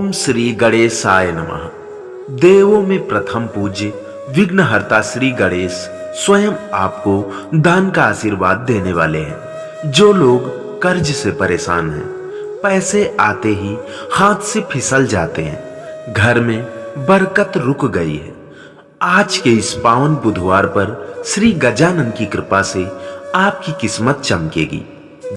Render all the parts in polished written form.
ओम श्री गणेशाय नमः। देवों में प्रथम पूज्य विघ्नहर्ता श्री गणेश स्वयं आपको धन का आशीर्वाद देने वाले हैं। जो लोग कर्ज से परेशान हैं, पैसे आते ही हाथ से फिसल जाते हैं, घर में बरकत रुक गई है, आज के इस पावन बुधवार पर श्री गजानन की कृपा से आपकी किस्मत चमकेगी।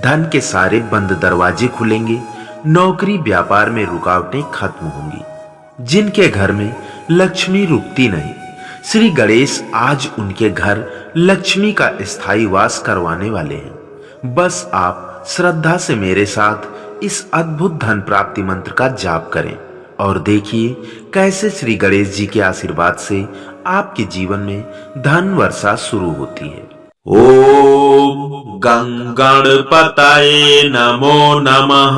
धन के सारे बंद दरवाजे खुलेंगे, नौकरी व्यापार में रुकावटें खत्म होंगी। जिनके घर में लक्ष्मी रुकती नहीं, श्री गणेश आज उनके घर लक्ष्मी का स्थायी वास करवाने वाले हैं। बस आप श्रद्धा से मेरे साथ इस अद्भुत धन प्राप्ति मंत्र का जाप करें और देखिए कैसे श्री गणेश जी के आशीर्वाद से आपके जीवन में धन वर्षा शुरू होती है। ओम गणपतये नमो नमः।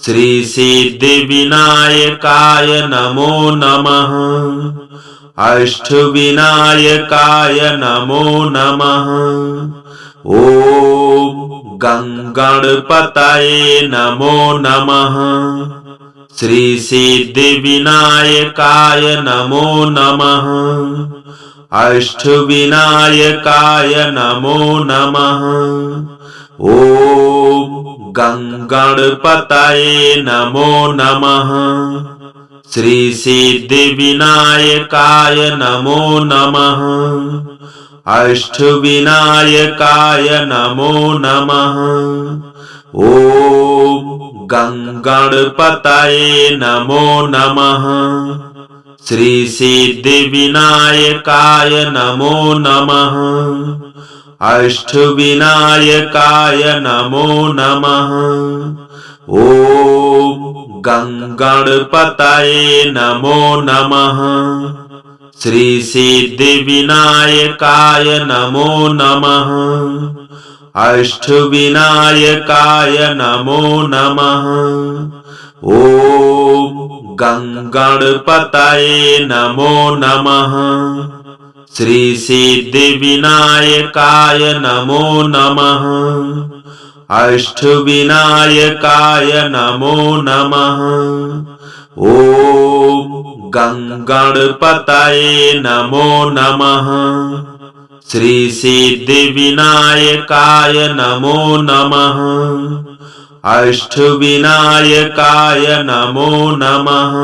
श्री सिद्धि विनायकाय नमो नमः। अष्ट विनायकाय नमो नमः। ओम गणपतये नमो नमः। श्री सिद्धि विनायकाय नमो नमः। अष्ट विनायकाय नमो नमः। ओम गणपतये नमो नमः। श्री सिद्धि विनायकाय नमो नमः। अष्ट विनायकाय नमो नमः। ओम गणपतये नमो नमः। श्री सिद्धि विनायकाय नमो नमः। अष्ट विनायकाय नमो नमः। ओम गणपतये नमो नमः। श्री सिद्धि विनायकाय नमो नमः। अष्ट विनायकाय नमो नमः। ओम गणपतये नमो नमः। श्री सिद्धि विनायकाय नमो नमः। अष्ट विनायकाय नमो नमः। ओम गणपतये नमो नमः। श्री सिद्धि विनायकाय नमो नमः। अष्ट विनायकाय नमो नमः।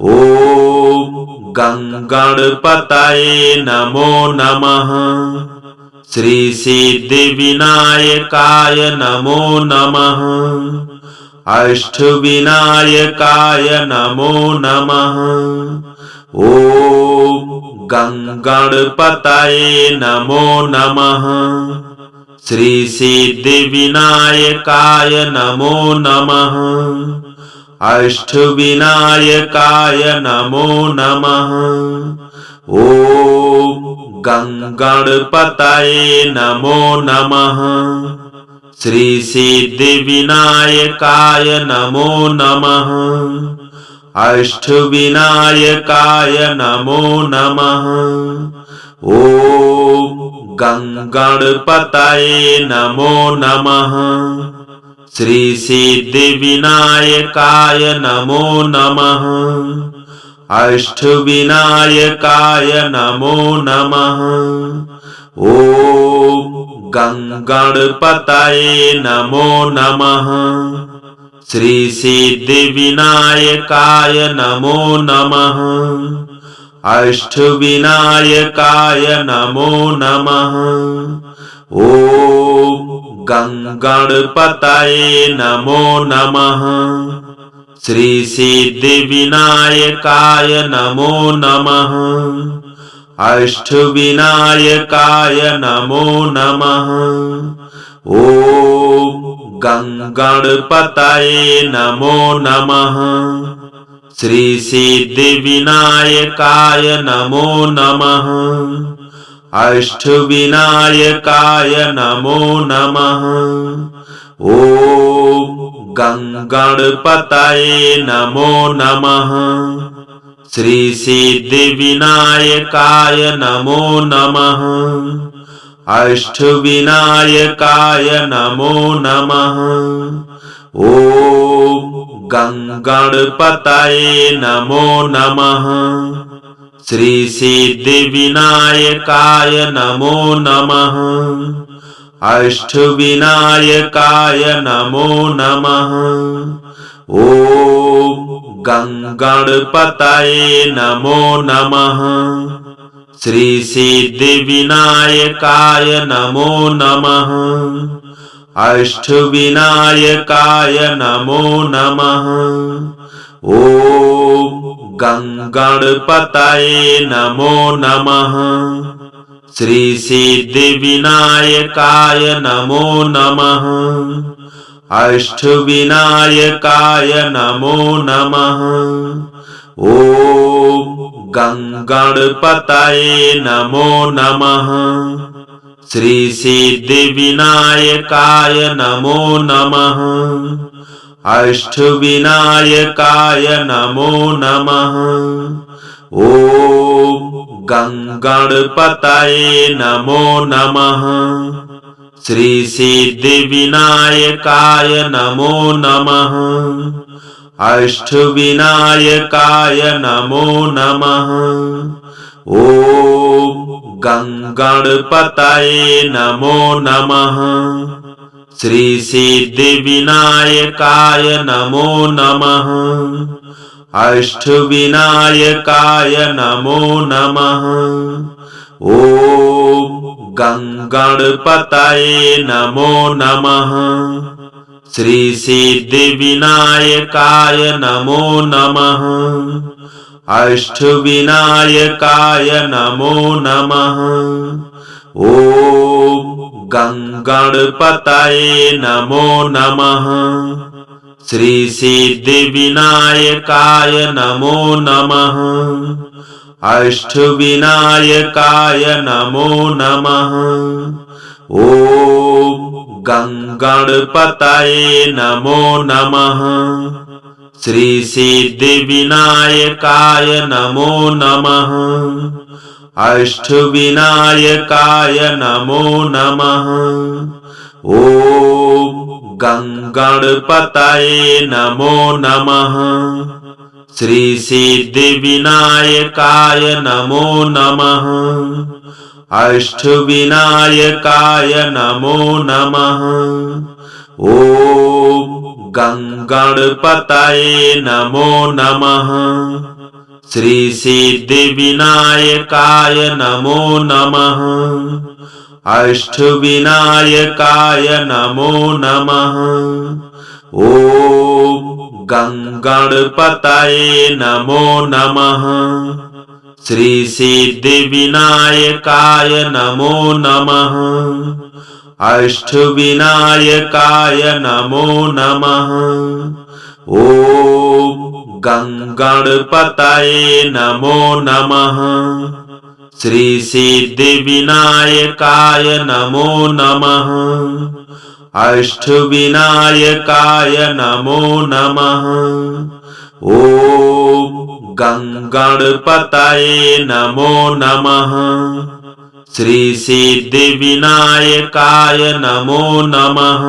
ओम गणपतये नमो नमः। श्री सिद्धि विनायकाय नमो नमः। अष्ट विनायकाय नमो नमः। ओम गणपतये नमो नमः। श्री सिद्धि विनायकाय नमो नमः। अष्ट विनायकाय नमो नमः। ओम गणपतये नमो नमः। श्री सिद्धि विनायकाय नमो नमः। अष्ट विनायकाय नमो नमः। ओम गणपतये नमो नमः। श्री सिद्धि विनायकाय नमो नमः। अष्ट विनायकाय नमो नमः। ओम गणपतये नमो नमः। श्री सिद्धि विनायकाय नमो नमः। अष्ट विनायकाय नमो नमः। ओम गणपतये नमो नमः। श्री सिद्धि विनायकाय नमो नमः। अष्ट विनायकाय नमो नमः। ओम गणपतये नमो नमः। श्री सिद्धि विनायकाय नमो नमः। अष्ट विनायकाय नमो नमः। ओम गणपतये नमो नमः। श्री सिद्धि विनायकाय नमो नमः। अष्ट विनायकाय नमो नमः। ओम गणपतये नमो नमः। श्री सिद्धिविनायकाय नमो नमः। अष्टविनायकाय नमो नमः। ओम गणपतये नमो नमः। श्री सिद्धिविनायकाय नमो नमः। अष्टविनायकाय नमो नमः। ओम गणपतये नमो नमः। श्री सिद्धिविनायकाय नमो नमः। अष्टविनायकाय नमो नमः। ओम गणपतये नमो नमः। श्री सिद्धिविनायकाय नमो नमः। अष्टविनायकाय नमो नमः। ओम गणपतये नमो नमः। श्री सिद्धिविनायकाय नमो नमः। अष्टविनायकाय नमो नमः। ओम गणपतये नमो नमः। श्री सिद्धिविनायकाय नमो नमः। अष्टविनायकाय नमो नमः। ओम गणपतये नमो नमः। श्री सिद्धिविनायकाय नमो नमः। अष्टविनायकाय नमो नमः। ओम गणपतये नमो नमः। श्री सिद्धिविनायकाय नमो नमः। अष्टविनायकाय नमो नमः। ओम गणपतये नमो नमः। श्री सिद्धिविनायकाय नमो नमः। अष्टविनायकाय नमो नमः। ओम गणपतये नमो नमः। श्री सिद्धिविनायकाय नमो नमः। अष्टविनायकाय नमो नमः। ओम गणपतये नमो नमः। श्री सिद्धिविनायकाय नमो नमः। अष्टविनायकाय नमो नमः। ओम गणपतये नमो नमः। श्री सिद्धिविनायकाय नमो नमः। अष्टविनायकाय नमो नमः। ओम गणपतये नमो नमः। श्री सिद्धिविनायकाय नमो नमः। अष्टविनायकाय नमो नमः। ओम गणपतये नमो नमः। श्री सिद्धिविनायकाय नमो नमः।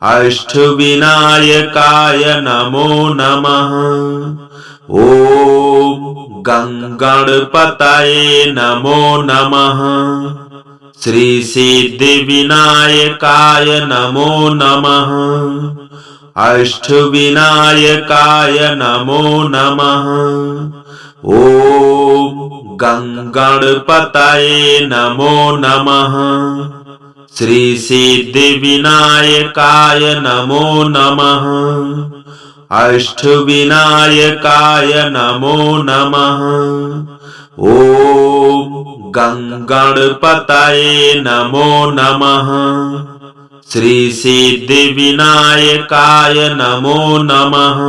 अष्टविनायकाय नमो नमः। ओम गणपतये नमो नमः। श्री सिद्धिविनायकाय नमो नमः। अष्टविनायकाय नमो नमः। ओम गणपतये नमो नमः। श्री सिद्धिविनायकाय नमो नमः। अष्टविनायकाय नमो नमः। ओम गणपतये नमो नमः। श्री सिद्धिविनायकाय नमो नमः।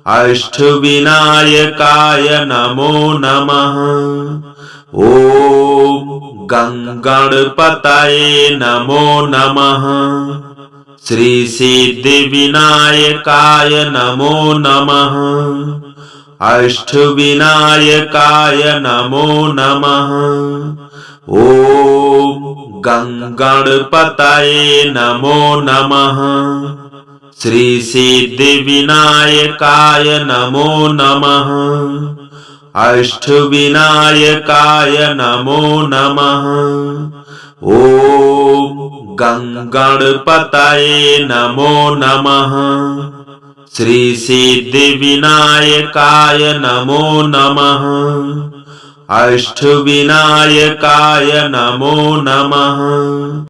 अष्टविनायकाय नमो नमः। ओम गणपतये नमो नमः। श्री सिद्धिविनायकाय नमो नमः। अष्टविनायकाय नमो नमः। ओम गणपतये नमो नमः। श्री सिद्धि विनायकाय नमो नमः। अष्ट विनायकाय नमो नमः। ओम गणपतये नमो नमः। श्री सिद्धि विनायकाय नमो नमः। अष्ट विनायकाय नमो नमः।